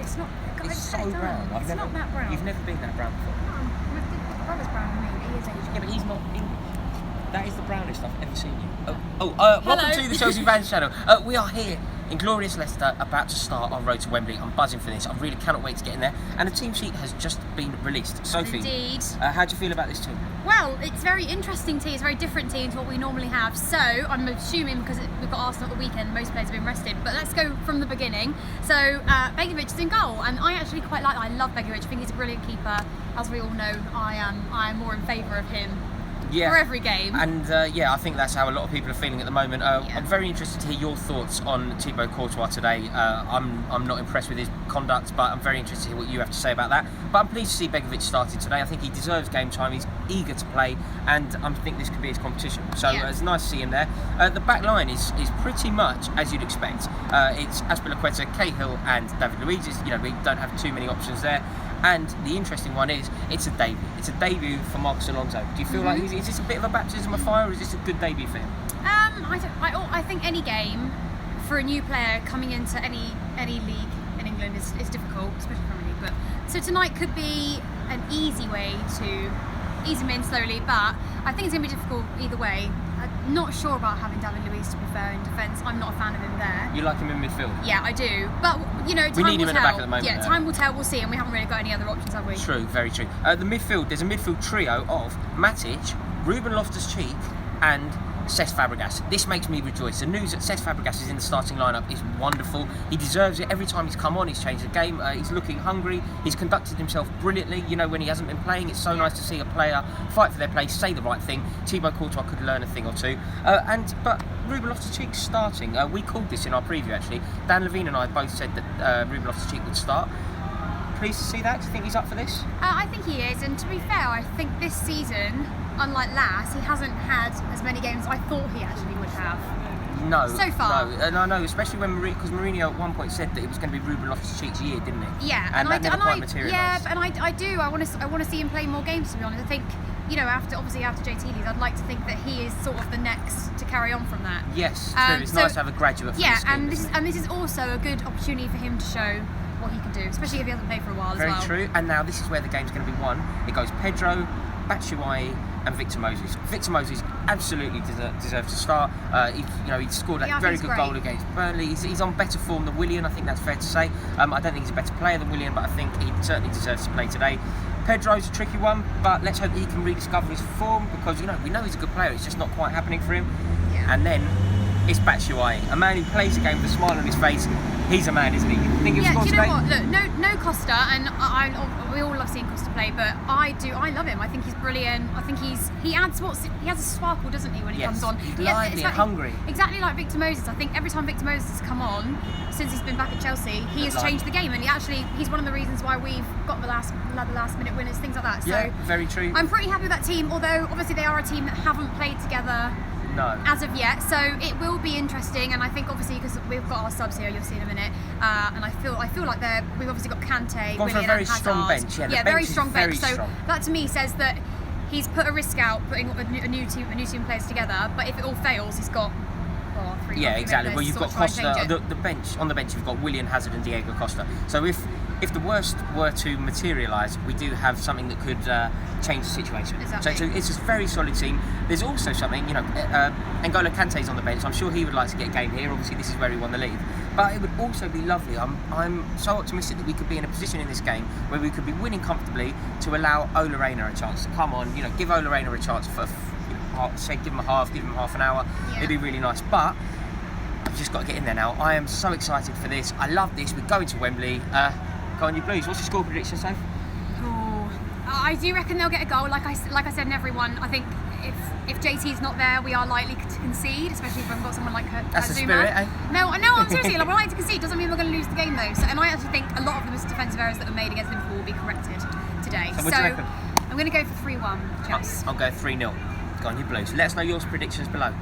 It's not. It's so brown. It's not that brown. You've never been that brown before. My brother's brown than me. He is Asian. Yeah, but he's not English. That is the brownest I've ever seen you. Welcome to the Chelsea Fans Channel. We are here in glorious Leicester, about to start our road to Wembley. I'm buzzing for this. I really cannot wait to get in there. And the team sheet has just been released. Sophie, indeed. How do you feel about this team? Well, it's a very interesting team. It's a very different team to what we normally have. So I'm assuming because we've got Arsenal at the weekend, most players have been rested. But let's go from the beginning. So Begovic is in goal, and I actually quite like. I love Begovic. I think he's a brilliant keeper. As we all know, I am more in favour of him. Yeah. For every game. And I think that's how a lot of people are feeling at the moment. I'm very interested to hear your thoughts on Thibaut Courtois today. I'm not impressed with his conduct, but I'm very interested to hear what you have to say about that. But I'm pleased to see Begovic started today. I think he deserves game time. He's eager to play, and I think this could be his competition. So it's nice to see him there. The back line is pretty much as you'd expect. It's Azpilicueta, Cahill, and David Luiz. We don't have too many options there. And the interesting one is, it's a debut. It's a debut for Marcos Alonso. Do you feel like is this a bit of a baptism of fire, or is this a good debut for him? I think any game for a new player coming into any league in England is difficult, especially Premier League. But so tonight could be an easy way to ease him in slowly. But I think it's going to be difficult either way. I'm not sure about having David Luiz to prefer in defence. I'm not a fan of him there. You like him in midfield? Yeah, I do. But time we need will him in the tell. back at the moment. Yeah, time will tell. We'll see, and we haven't really got any other options, have we? True, very true. The midfield, there's a midfield trio of Matic, Ruben Loftus-Cheek, and Cesc Fabregas. This makes me rejoice. The news that Cesc Fabregas is in the starting lineup is wonderful. He deserves it. Every time he's come on, he's changed the game. He's looking hungry. He's conducted himself brilliantly. When he hasn't been playing, it's so nice to see a player fight for their place, say the right thing. Thibaut Courtois could learn a thing or two. But Ruben Loftus-Cheek starting. We called this in our preview, actually. Dan Levine and I both said that Ruben Loftus-Cheek would start. Pleased to see that. Do you think he's up for this? I think he is, and to be fair, I think this season, unlike last, he hasn't had as many games as I thought he actually would have. No. So far. No, and I know, especially when because Mourinho at one point said that it was going to be Ruben Loftus-Cheek's year, didn't he? Yeah, and that never quite materialised. Yeah, and I do. I want to see him play more games. To be honest, I think after JT leaves, I'd like to think that he is sort of the next to carry on from that. Yes, true. It's nice to have a graduate. Yeah, and this is also a good opportunity for him to show what he can do, especially if he hasn't played for a while Very as well. true. And now this is where the game's going to be won. It goes Pedro, Batshuayi, and Victor Moses. Victor Moses absolutely deserves to start. He scored a very good goal against Burnley. He's on better form than Willian. I think that's fair to say. I don't think he's a better player than Willian, but I think he certainly deserves to play today. Pedro's a tricky one, but let's hope he can rediscover his form, because we know he's a good player. It's just not quite happening for him. Yeah. And then it's Batshuayi, a man who plays the game with a smile on his face. He's a man, isn't he? You think he'll score today? What? Look, no Costa, and we all love seeing Costa play, but I love him. I think he's brilliant. I think he adds he has a sparkle, doesn't he, when he comes on? He's lively and hungry. Exactly like Victor Moses. I think every time Victor Moses has come on since he's been back at Chelsea, he has changed the game, and he's one of the reasons why we've got the last minute winners, things like that. So very true. I'm pretty happy with that team, although obviously they are a team that haven't played together. No. As of yet, so it will be interesting, and I think obviously because we've got our subs here, you'll see in a minute, and I feel like we've obviously got Kante, Gone for a very Hazard. strong bench. Yeah, very strong bench. Very strong. So that to me says that he's put a risk out putting a new team of players together. But if it all fails, he's got three. Yeah, exactly. Well, you've got Costa. On the bench, you've got Willian, Hazard, and Diego Costa. So if the worst were to materialise, we do have something that could change the situation. Exactly. So it's a very solid team. There's also something, N'Golo Kante's on the bench. I'm sure he would like to get a game here. Obviously, this is where he won the league. But it would also be lovely. I'm so optimistic that we could be in a position in this game where we could be winning comfortably to allow Ola Reina a chance to come on. Give Ola Reina a chance for, say, give him half an hour. Yeah. It'd be really nice. But I've just got to get in there now. I am so excited for this. I love this. We're going to Wembley. Go on, you Blues. What's your score prediction, Soph? I do reckon they'll get a goal. Like I said in everyone, I think if JT's not there, we are likely to concede, especially if we've got someone like That's the Zuma. spirit, eh? No, I'm seriously. We're likely to concede. Doesn't mean we're going to lose the game though. And I actually think a lot of the defensive errors that were made against Liverpool will be corrected today. So what do you reckon? I'm going to go for 3-1 Chelsea. I'll go 3-0. Go on, you Blues. Let us know your predictions below.